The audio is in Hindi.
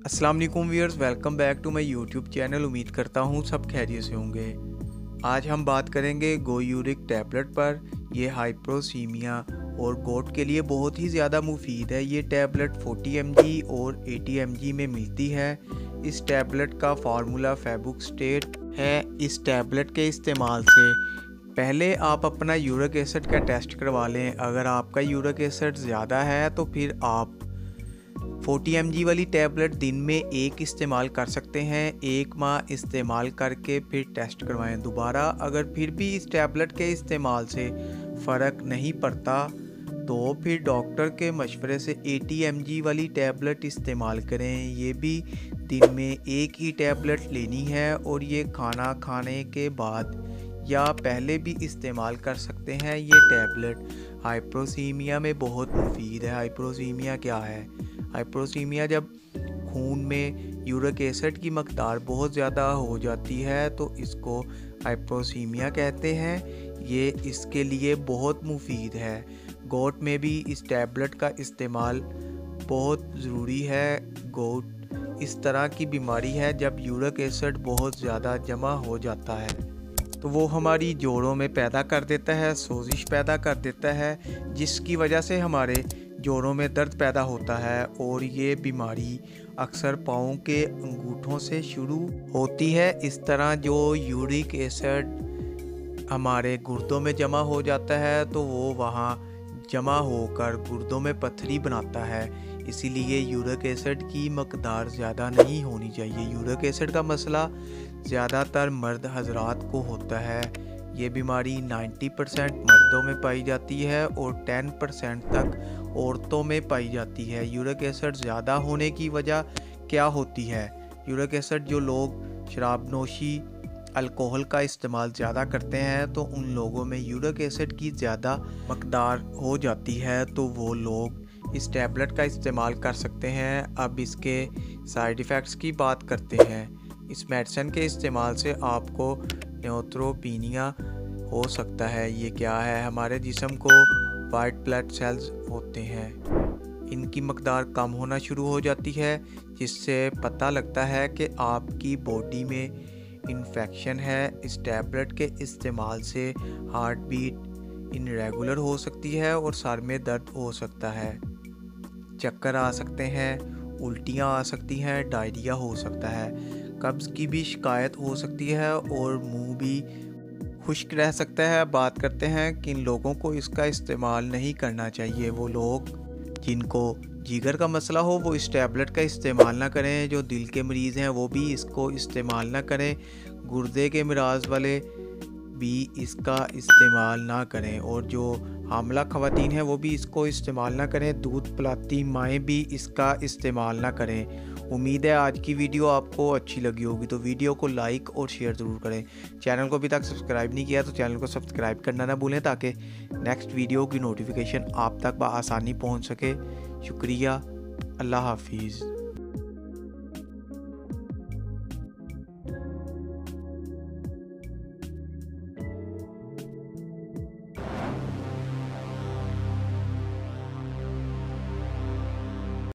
अस्सलाम वालेकुम viewers, welcome back to my YouTube channel. उम्मीद करता हूँ सब खैरियत से होंगे। आज हम बात करेंगे गोयूरिक टैबलेट पर। ये हाइप्रोसीमिया और गोट के लिए बहुत ही ज़्यादा मुफीद है। ये टैबलेट 40 mg और 80 mg में मिलती है। इस टैबलेट का फार्मूला फेबुस्टेट है। इस टैबलेट के इस्तेमाल से पहले आप अपना यूरिक एसिड का टेस्ट करवा लें। अगर आपका यूरिक एसिड ज़्यादा है तो फिर आप 40 mg वाली टैबलेट दिन में एक इस्तेमाल कर सकते हैं। 1 माह इस्तेमाल करके फिर टेस्ट करवाएं दोबारा। अगर फिर भी इस टैबलेट के इस्तेमाल से फ़र्क नहीं पड़ता तो फिर डॉक्टर के मशवरे से 80 mg वाली टैबलेट इस्तेमाल करें। ये भी दिन में एक ही टैबलेट लेनी है और ये खाना खाने के बाद या पहले भी इस्तेमाल कर सकते हैं। ये टैबलेट हाइप्रोसीमिया में बहुत मुफीद है। हाइप्रोसीमिया क्या है? हाइप्रोसीमिया जब खून में यूरिक एसिड की मकदार बहुत ज़्यादा हो जाती है तो इसको हाइप्रोसीमिया कहते हैं। ये इसके लिए बहुत मुफीद है। गोट में भी इस टैबलेट का इस्तेमाल बहुत ज़रूरी है। गोट इस तरह की बीमारी है जब यूरिक एसिड बहुत ज़्यादा जमा हो जाता है तो वो हमारी जोड़ों में पैदा कर देता है, सोजिश पैदा कर देता है, जिसकी वजह से हमारे जोड़ों में दर्द पैदा होता है। और ये बीमारी अक्सर पाँव के अंगूठों से शुरू होती है। इस तरह जो यूरिक एसिड हमारे गुर्दों में जमा हो जाता है तो वो वहाँ जमा होकर गुर्दों में पथरी बनाता है। इसीलिए यूरिक एसिड की मकदार ज़्यादा नहीं होनी चाहिए। यूरिक एसिड का मसला ज़्यादातर मर्द हजरात को होता है। ये बीमारी 90% मर्दों में पाई जाती है और 10% तक औरतों में पाई जाती है। यूरिक एसिड ज़्यादा होने की वजह क्या होती है? यूरिक एसिड जो लोग शराब नोशी अल्कोहल का इस्तेमाल ज़्यादा करते हैं तो उन लोगों में यूरिक एसिड की ज़्यादा मकदार हो जाती है तो वो लोग इस टैबलेट का इस्तेमाल कर सकते हैं। अब इसके साइड इफ़ेक्ट्स की बात करते हैं। इस मेडिसिन के इस्तेमाल से आपको न्यूट्रोपीनिया हो सकता है। ये क्या है? हमारे जिस्म को वाइट ब्लड सेल्स होते हैं, इनकी मकदार कम होना शुरू हो जाती है, जिससे पता लगता है कि आपकी बॉडी में इन्फेक्शन है। इस टैबलेट के इस्तेमाल से हार्ट बीट इनरेगुलर हो सकती है और सर में दर्द हो सकता है, चक्कर आ सकते हैं, उल्टियाँ आ सकती हैं, डायरिया हो सकता है, कब्ज़ की भी शिकायत हो सकती है और मुंह भी खुश्क रह सकता है। बात करते हैं किन लोगों को इसका इस्तेमाल नहीं करना चाहिए। वो लोग जिनको जिगर का मसला हो वो इस टैबलेट का इस्तेमाल ना करें। जो दिल के मरीज़ हैं वो भी इसको इस्तेमाल ना करें। गुर्दे के मराज वाले भी इसका इस्तेमाल ना करें और जो हामला ख़वातीन हैं वो भी इसको इस्तेमाल ना करें। दूध पिलाती माएँ भी इसका इस्तेमाल ना करें। उम्मीद है आज की वीडियो आपको अच्छी लगी होगी, तो वीडियो को लाइक और शेयर ज़रूर करें। चैनल को अभी तक सब्सक्राइब नहीं किया तो चैनल को सब्सक्राइब करना ना भूलें ताकि नेक्स्ट वीडियो की नोटिफिकेशन आप तक बआसानी पहुंच सके। शुक्रिया। अल्लाह हाफिज़।